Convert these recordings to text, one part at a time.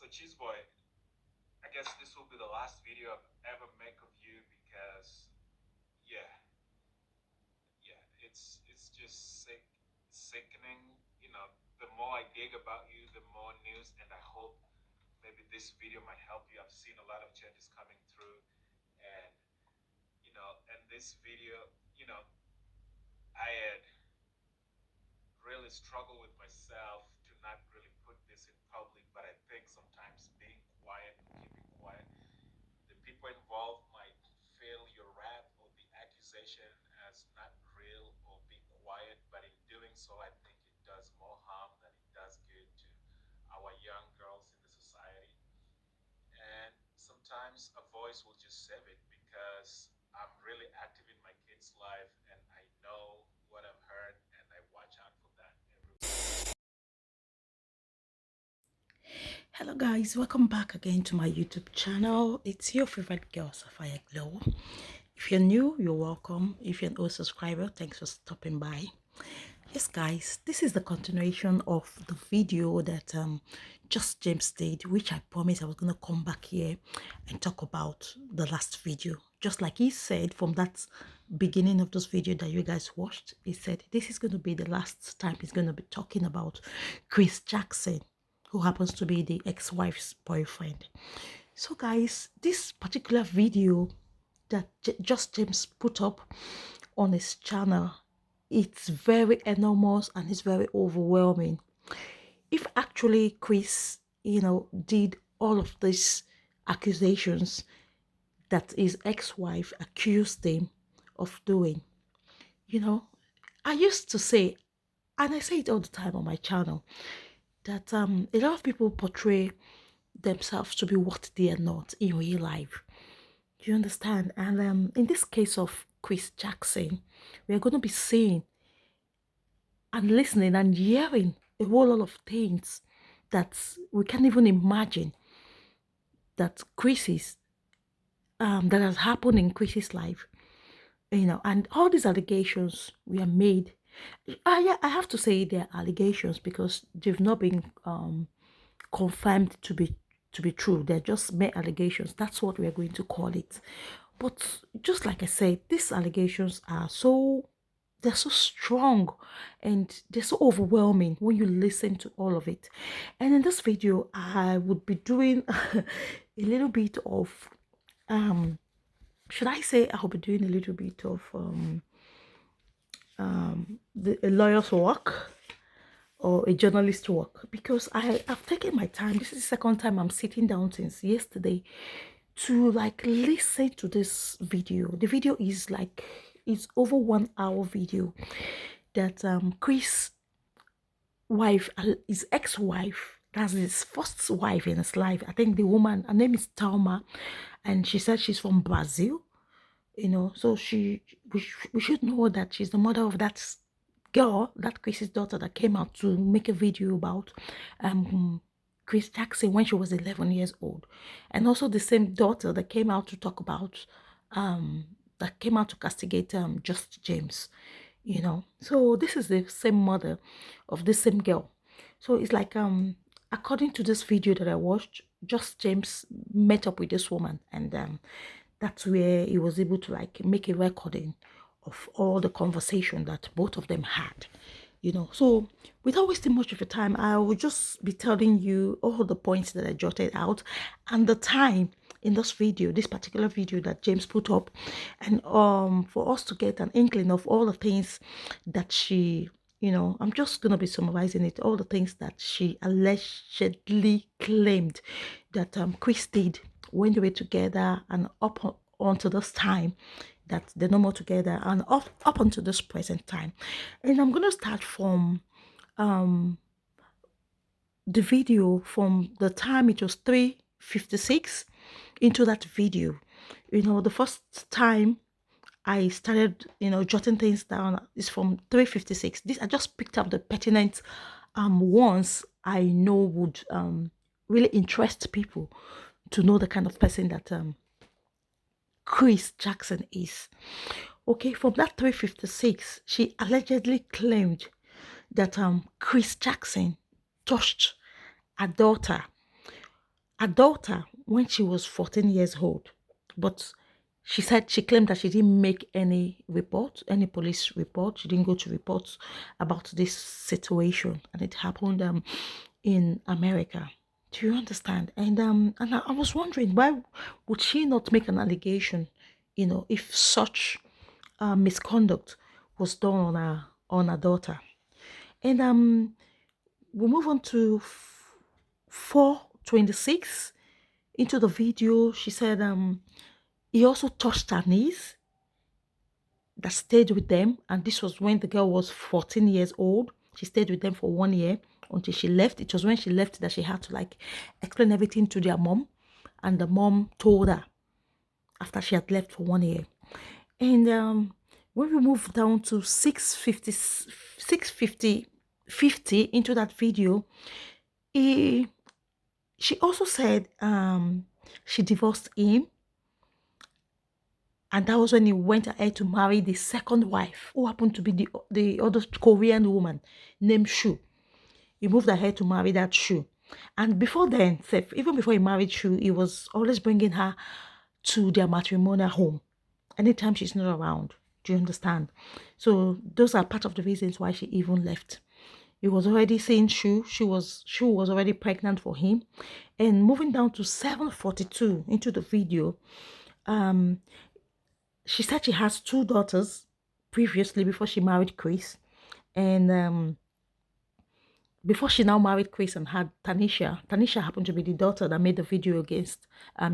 Cheese Boy, I guess this will be the last video I've ever make of you because, yeah, it's just sickening. You know, the more I dig about you, the more news, and I hope maybe this video might help you. I've seen a lot of changes coming through, and and this video, you know, I had really struggled with myself to not really put this in public, but I think sometimes being quiet and keeping quiet, the people involved might feel your rap or the accusation as not real or be quiet, but in doing so, I think it does more harm than it does good to our young girls in the society. And sometimes a voice will just save it because I'm really active in my kids' life and I know what I've heard and I watch out for that every. Hello guys, welcome back again to my YouTube channel. It's your favorite girl, Sapphire Glow. If you're new, you're welcome. If you're an old subscriber, thanks for stopping by. Yes guys, this is the continuation of the video that Just James did, which I promised I was going to come back here and talk about the last video. Just like he said from that beginning of this video that you guys watched, he said this is going to be the last time he's going to be talking about Chris Jackson, who happens to be the ex-wife's boyfriend. So guys, this particular video that Just James put up on his channel, it's very enormous and it's very overwhelming. If actually Chris, did all of these accusations that his ex-wife accused him of doing, you know, I used to say, and I say it all the time on my channel, that a lot of people portray themselves to be what they are not in real life. Do you understand? And in this case of Chris Jackson, we are going to be seeing and listening and hearing a whole lot of things that we can't even imagine that that has happened in Chris's life. And all these allegations were made. Yeah, I have to say they're allegations because they've not been confirmed to be true. They're just mere allegations. That's what we're going to call it. But just like I said, these allegations are they're so strong and they're so overwhelming when you listen to all of it. And in this video, I would be doing a little bit of should I say I'll be doing a little bit of a lawyer's work or a journalist work because I've taken my time. This is the second time I'm sitting down since yesterday to like listen to this video. The video is like it's over 1 hour video that Chris wife, his ex-wife, that's his first wife in his life. I think the woman, her name is Talma, and she said she's from Brazil. So we should know that she's the mother of that girl, that Chris's daughter that came out to make a video about Chris Jackson when she was 11 years old, and also the same daughter that came out to talk about that came out to castigate Just James. So this is the same mother of the same girl. So it's like according to this video that I watched, Just James met up with this woman, and that's where he was able to like make a recording of all the conversation that both of them had. So without wasting much of your time, I will just be telling you all the points that I jotted out and the time in this video, this particular video that James put up, and for us to get an inkling of all the things that she, I'm just gonna be summarizing it, all the things that she allegedly claimed that Chris did when they were together and onto this time that they're no more together and up until this present time. And I'm gonna start from the video from the time it was 3:56 into that video. The first time I started, jotting things down is from 3:56. This I just picked up the pertinent ones I know would really interest people to know the kind of person that Chris Jackson is. Okay, from that 3:56, she allegedly claimed that Chris Jackson touched her daughter a daughter when she was 14 years old. But she said she claimed that she didn't make any report, any police report. She didn't go to report about this situation, and it happened in America. Do you understand? And I was wondering, why would she not make an allegation? If such misconduct was done on her daughter. And we move on to 426. Into the video, she said he also touched her niece that stayed with them, and this was when the girl was 14 years old. She stayed with them for 1 year until she left. It was when she left that she had to like explain everything to their mom, and the mom told her after she had left for 1 year. And when we move down to 650 into that video, she also said she divorced him, and that was when he went ahead to marry the second wife, who happened to be the other Korean woman named Shu. He moved ahead to marry that Shu. And before then, even before he married Shu, he was always bringing her to their matrimonial home anytime she's not around. Do you understand? So those are part of the reasons why she even left. He was already seeing Shu. Shu was already pregnant for him. And moving down to 742 into the video, she said she has 2 daughters previously before she married Chris. And before she now married Chris and had Tanisha happened to be the daughter that made the video against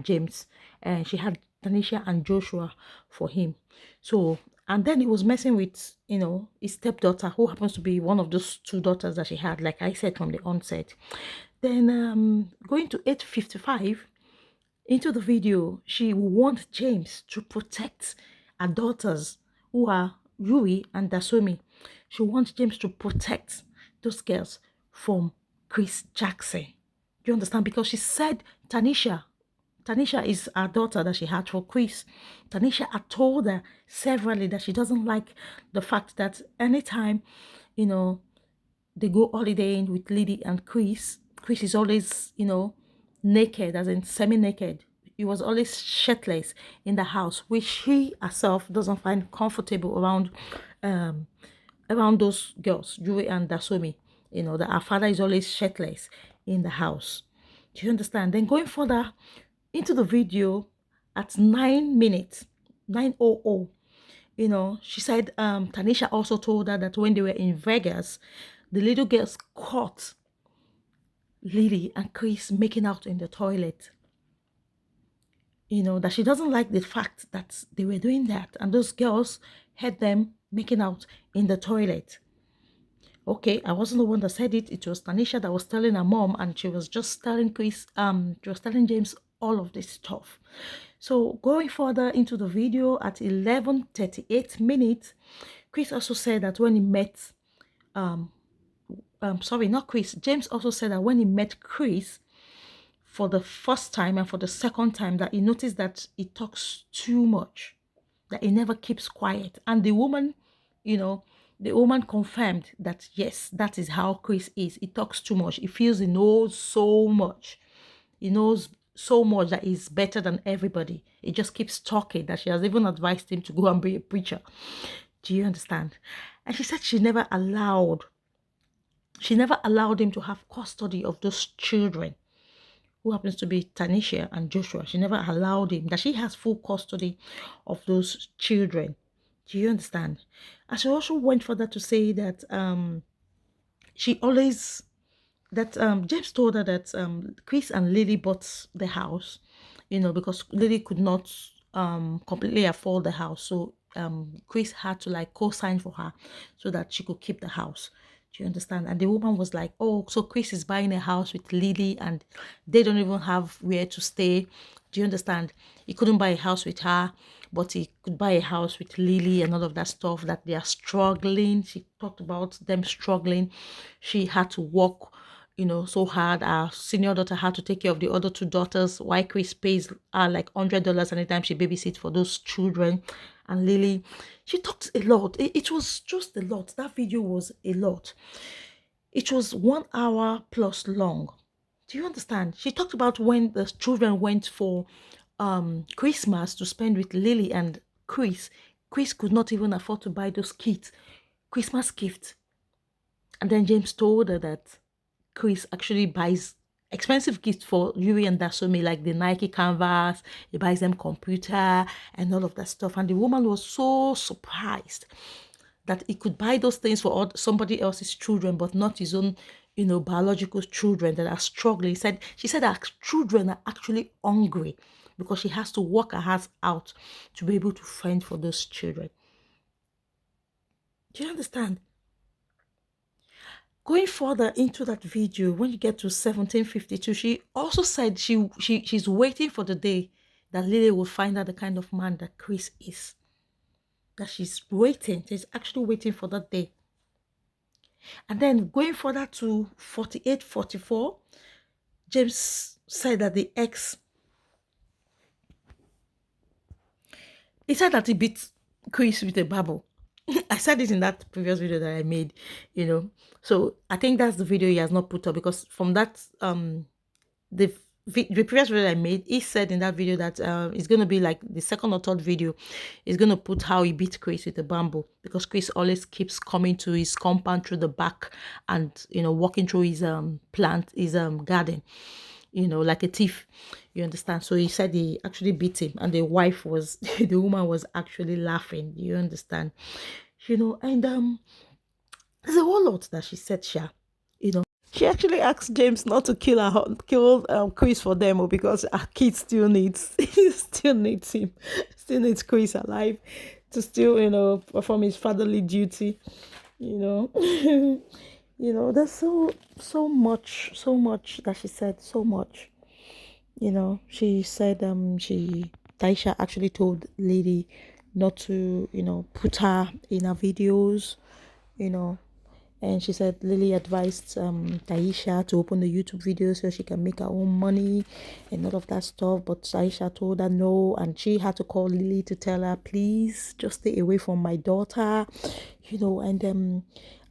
James. And she had Tanisha and Joshua for him. So, and then he was messing with, his stepdaughter, who happens to be one of those 2 daughters that she had, like I said from the onset. Then going to 855, into the video, she warned James to protect her daughters, who are Yuri and Dasumi. She wants James to protect those girls from Chris Jackson. Do you understand? Because she said Tanisha is her daughter that she had for Chris. Tanisha had told her severally that she doesn't like the fact that anytime, they go holidaying with Lily and Chris is always, naked, as in semi-naked. He was always shirtless in the house, which she herself doesn't find comfortable around those girls, Yuri and Dasumi. That our father is always shirtless in the house. Do you understand? Then going further into the video at 9 minutes, 9:00, she said Tanisha also told her that when they were in Vegas, the little girls caught Lily and Chris making out in the toilet. That she doesn't like the fact that they were doing that, and those girls heard them making out in the toilet. Okay, I wasn't the one that said it. It was Tanisha that was telling her mom, and she was just telling she was telling James all of this stuff. So going further into the video at 11:38 minutes, Chris also said that when he met, sorry, not Chris, James also said that when he met Chris for the first time and for the second time, that he noticed that he talks too much, that he never keeps quiet. And the woman, the woman confirmed that, yes, that is how Chris is. He talks too much. He feels he knows so much. He knows so much that he's better than everybody. He just keeps talking, that she has even advised him to go and be a preacher. Do you understand? And she said she never allowed him to have custody of those children, who happens to be Tanisha and Joshua. She never allowed him, that she has full custody of those children. Do you understand? And she also went further to say that James told her that Chris and Lily bought the house, because Lily could not completely afford the house. So Chris had to like co-sign for her so that she could keep the house. Do you understand? And the woman was like, oh, so Chris is buying a house with Lily and they don't even have where to stay. Do you understand? He couldn't buy a house with her, but he could buy a house with Lily and all of that stuff, that they are struggling. She talked about them struggling. She had to work, so hard. Our senior daughter had to take care of the other 2 daughters, while Chris pays her like $100 anytime she babysits for those children. And Lily, she talked a lot. It was just a lot. That video was a lot. It was 1 hour plus long. Do you understand? She talked about when the children went for Christmas to spend with Lily and Chris. Chris could not even afford to buy those kids Christmas gifts. And then James told her that Chris actually buys expensive gifts for Yuri and Dasome, like the Nike canvas. He buys them computer and all of that stuff. And the woman was so surprised that he could buy those things for somebody else's children, but not his own, biological children that are struggling. She said that children are actually hungry because she has to work her heart out to be able to fend for those children. Do you understand? Going further into that video, when you get to 1752, she also said she's waiting for the day that Lily will find out the kind of man that Chris is. That she's waiting. She's actually waiting for that day. And then going further to 48, 44, James said that the ex, he said that he beat Chris with a Bible. I said it in that previous video that I made, So I think that's the video he has not put up, because from that the previous video I made, he said in that video that it's going to be like the second or third video. He's going to put how he beat Chris with a bamboo, because Chris always keeps coming to his compound through the back and, walking through his his garden, like a thief. You understand? So he said he actually beat him, and the wife was, the woman was actually laughing. You understand? And there's a whole lot that she said, Sha. She actually asked James not to kill Chris for them, because our kid still needs him, still needs Chris alive to still perform his fatherly duty. There's so much that she said, so much. She said Taisha actually told Lady not to put her in her videos, and she said Lily advised Taisha to open the YouTube video so she can make her own money and all of that stuff. But Taisha told her no, and she had to call Lily to tell her, please just stay away from my daughter, and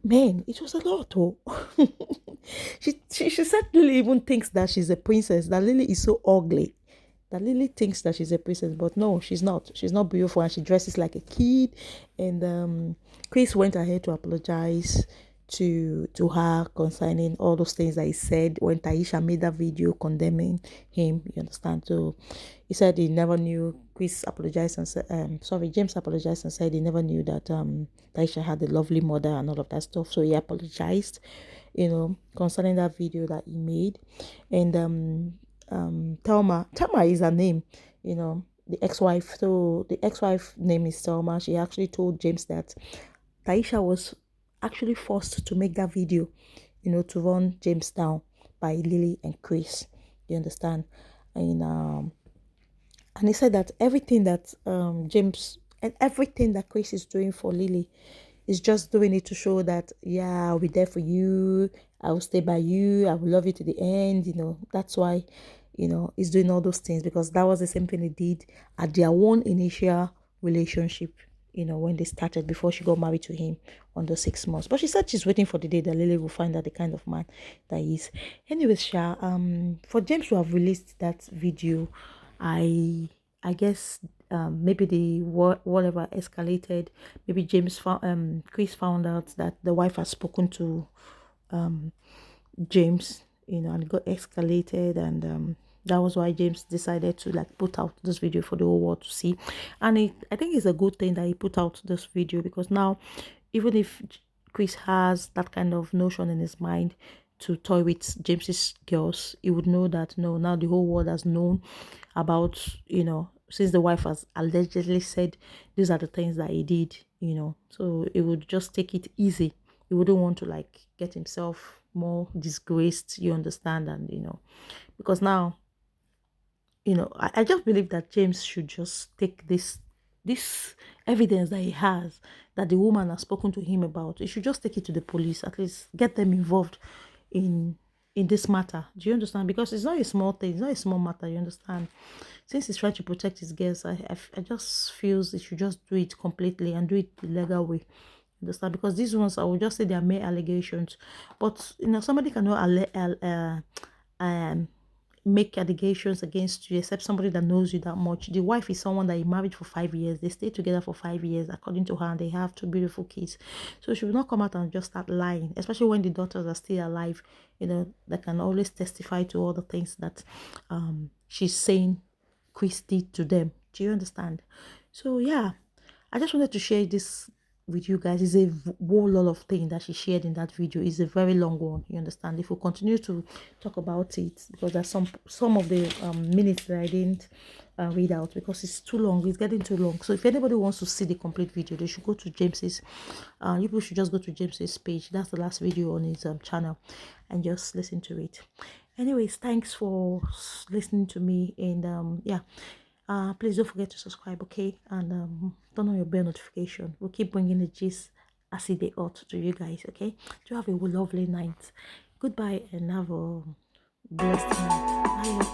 man, it was a lot. Oh, she said Lily even thinks that she's a princess, that Lily is so ugly. That Lily thinks that she's a princess, but no, she's not. She's not beautiful, and she dresses like a kid. And Chris went ahead to apologize to her concerning all those things that he said when Taisha made that video condemning him. You understand? So he said he never knew. Chris apologized and said, James apologized and said he never knew that Taisha had a lovely mother and all of that stuff. So he apologized, concerning that video that he made. And Thelma is her name, the ex-wife. So the ex-wife name is Thelma. She actually told James that Taisha was actually forced to make that video, to run James down by Lily and Chris. You understand? And he said that everything that James and everything that Chris is doing for Lily is just doing it to show that, yeah, I'll be there for you, I will stay by you, I will love you to the end. That's why he's doing all those things, because that was the same thing he did at their one initial relationship, when they started, before she got married to him on the 6 months. But she said she's waiting for the day that Lily will find out the kind of man that he is. Anyways, Sha, for James to have released that video, I guess maybe the whatever escalated. Maybe Chris found out that the wife had spoken to James, and it got escalated, and that was why James decided to put out this video for the whole world to see. And I think it's a good thing that he put out this video, because now, even if Chris has that kind of notion in his mind to toy with James's girls, he would know that no, now the whole world has known about, since the wife has allegedly said these are the things that he did, so he would just take it easy. He wouldn't want to get himself more disgraced, you understand? And because now, I just believe that James should just take this evidence that he has, that the woman has spoken to him about. He should just take it to the police, at least get them involved in this matter. Do you understand? Because it's not a small thing, it's not a small matter, you understand? Since he's trying to protect his girls, I just feel he should just do it completely and do it the legal way. Understand? Because these ones, I would just say they are mere allegations, but somebody cannot um make allegations against you except somebody that knows you that much. The wife is someone that you married for 5 years. They stayed together for 5 years, according to her, and they have 2 beautiful kids. So she will not come out and just start lying, especially when the daughters are still alive. They can always testify to all the things that she's saying Chris did to them. Do you understand? So yeah, I just wanted to share this with you guys. It's a whole lot of things that she shared in that video. It's a very long one. You understand? If we continue to talk about it, because there's some of the minutes that I didn't read out because it's too long. It's getting too long. So if anybody wants to see the complete video, they should go to James's. You people should just go to James's page. That's the last video on his channel, and just listen to it. Anyways, thanks for listening to me, and yeah, please don't forget to subscribe, okay, and turn on your bell notification. We'll keep bringing the gist as it they ought to you guys, okay. Do have a lovely night. Goodbye and have a blessed night. Bye.